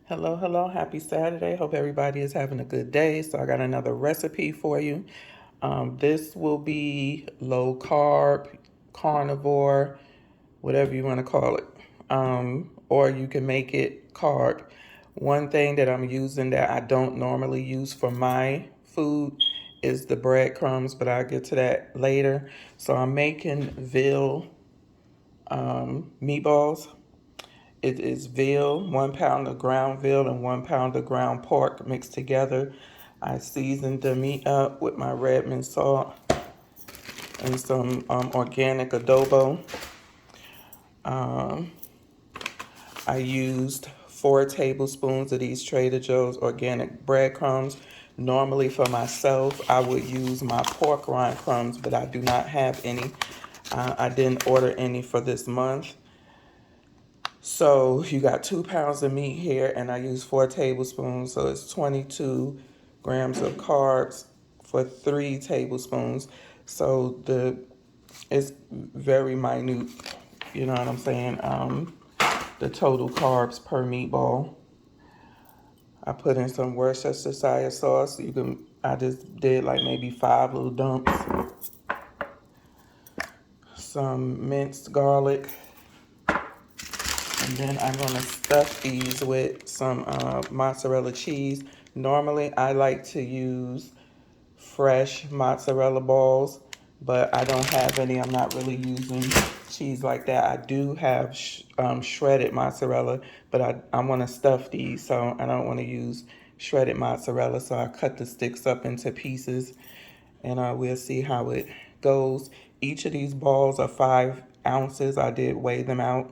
Hello, hello, happy Saturday. Hope everybody is having a good day. So I got another recipe for you. This will be low carb, carnivore, whatever you want to call it. Or you can make it carb. One thing that I'm using that I don't normally use for my food is the breadcrumbs, but I'll get to that later. So I'm making veal meatballs. It is veal, 1 pound of ground veal and 1 pound of ground pork mixed together. I seasoned the meat up with my red mint salt and some organic adobo. Um, I used 4 tablespoons of these Trader Joe's organic breadcrumbs. Normally for myself, I would use my pork rind crumbs, but I do not have any. I didn't order any for this month. So you got 2 pounds of meat here, and I use 4 tablespoons, so it's 22 grams of carbs for 3 tablespoons. So it's very minute, you know what I'm saying? The total carbs per meatball. I put in some Worcestershire sauce. I just did like maybe 5 little dumps. Some minced garlic. And then I'm gonna stuff these with some mozzarella cheese. Normally, I like to use fresh mozzarella balls, but I don't have any. I'm not really using cheese like that. I do have shredded mozzarella, but I wanna stuff these, so I don't wanna use shredded mozzarella. So I cut the sticks up into pieces, and we'll see how it goes. Each of these balls are 5 ounces. I did weigh them out.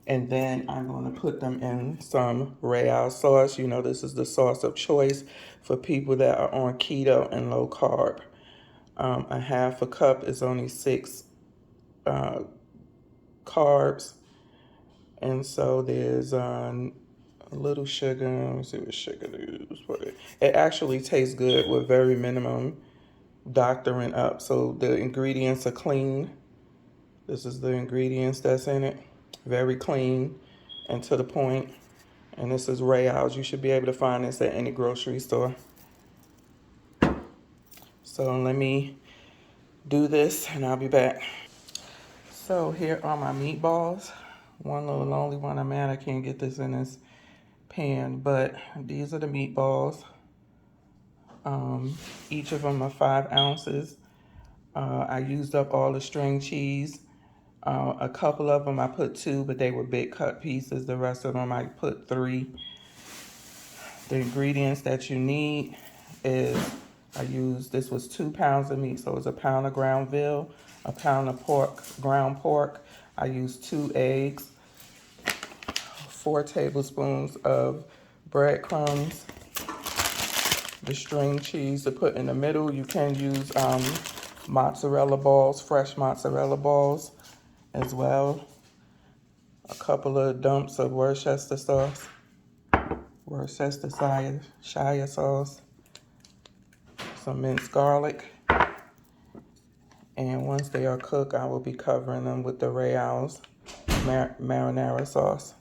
And then I'm going to put them in some Veal sauce. You know, this is the sauce of choice for people that are on keto and low carb. A half a cup is only 6 carbs. And so there's a little sugar. Let me see what sugar to use for it. It actually tastes good with very minimum doctoring up. So the ingredients are clean. This is the ingredients that's in it. Very clean and to the point. And this is Veal's. You should be able to find this at any grocery store. So let me do this and I'll be back. So here are my meatballs. One little lonely one. I'm mad I can't get this in this pan, but these are the meatballs. Each of them are 5 ounces. I used up all the string cheese. A couple of them I put 2, but they were big cut pieces. The rest of them I put 3. The ingredients that you need is, this was 2 pounds of meat, so it's a pound of ground veal, a pound of ground pork. I used 2 eggs, 4 tablespoons of breadcrumbs, the string cheese to put in the middle. You can use mozzarella balls, fresh mozzarella balls as well. A couple of dumps of Worcestershire sauce, some minced garlic, and once they are cooked, I will be covering them with the Veal's marinara sauce.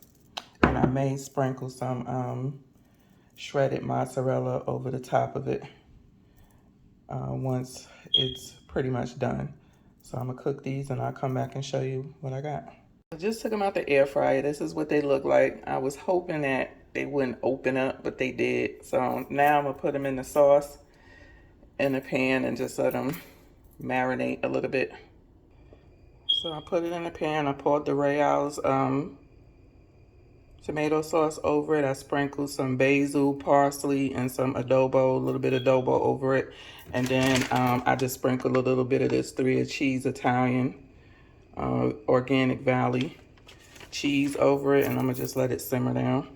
And I may sprinkle some shredded mozzarella over the top of it once it's pretty much done. So I'm gonna cook these and I'll come back and show you what I got. I just took them out the air fryer. This is what they look like. I was hoping that they wouldn't open up, but they did. So now I'm gonna put them in the sauce in the pan and just let them marinate a little bit. So I put it in the pan. I poured the Veal's tomato sauce over it. I sprinkled some basil, parsley, and some adobo, a little bit of adobo over it. And then I just sprinkled a little bit of this 3 cheese Italian organic Valley cheese over it, and I'm gonna just let it simmer down.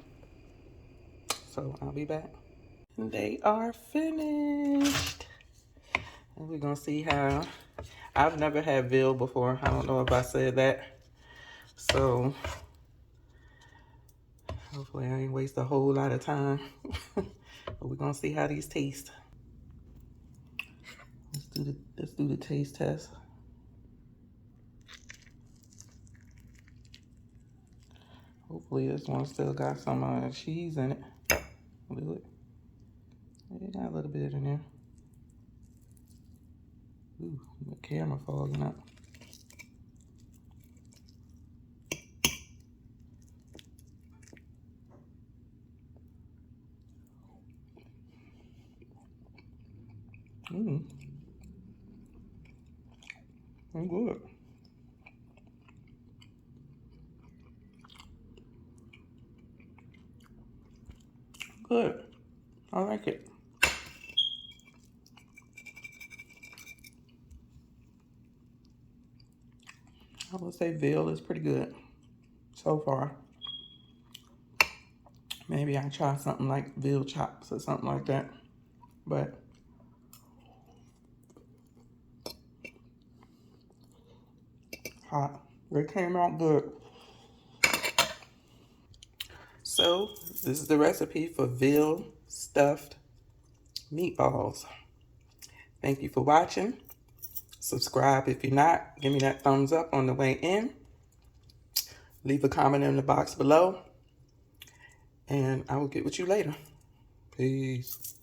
So I'll be back. And they are finished. And we're gonna see how, I've never had veal before. I don't know if I said that. So hopefully I ain't waste a whole lot of time. But we're gonna see how these taste. Let's do the taste test. Hopefully this one still got some cheese in it. Do it. It got a little bit in there. Ooh, the camera fogging up. I'm good. Good. I like it. I would say veal is pretty good so far. Maybe I'll try something like veal chops or something like that. But hot. It came out good. So this is the recipe for veal stuffed meatballs. Thank you for watching. Subscribe if you're not. Give me that thumbs up on the way in. Leave a comment in the box below. And I will get with you later. Peace.